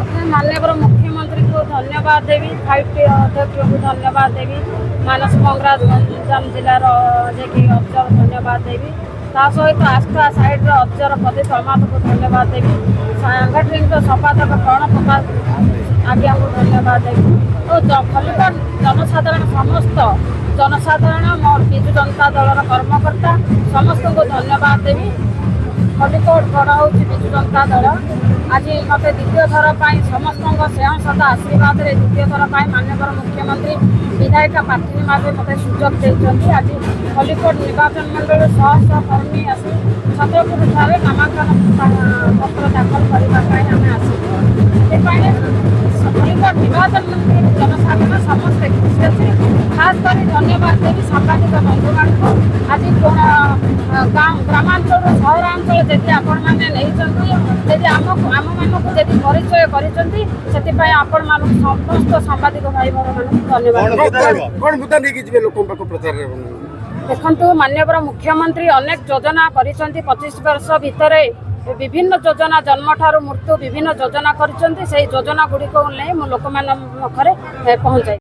प्रथम माननीय मुख्यमंत्री को धन्यवाद देवी 5T अध्यक्ष को धन्यवाद देवी मानस मंगराज गंजाम जिलार जे अफसर धन्यवाद देवी ता सहित आस्था साइड अफसर प्रदीप प्रमाद को धन्यवाद देवी सांगठनिक संपादक प्रणव प्रकाश आज्ञा को धन्यवाद देवी और खलिकोट जनसाधारण समस्त जनसाधारण मोर विजु जनता दल कर्मकर्ता समस्त को धन्यवाद देवी। खलिकोट गढ़ हूँ विजु जनता दल आज मत द्वितीय थर पर समस्त स्नेह सदा आशीर्वाद द्वितीय थर पर माननीय मुख्यमंत्री विधायिका प्रार्थी भाव मत सुजोग देते आज खलिकोट निर्वाचन मंडल शह शह कर्मी आसी छत्रपुर ठारे नामांकन पत्र दाखल करने आम आसो खलिकोट निर्वाचन मंडल जनसाधारण समस्ते खुशी अच्छे खास कर धन्यवाद देवी सांबादिक बंधु मान को आज ग्रामांचल सहरांचल जब आपण मैंने नहीं आम मानक जब परिचय कर समस्त सांबादिक भाई भर धन्यवाद। देखु माननीय मुख्यमंत्री अनेक योजना कर 25 वर्ष भितर विभिन्न योजना जन्म ठारू मृत्यु विभिन्न योजना कर योजना गुड़िक लोक मान पहुँचाई।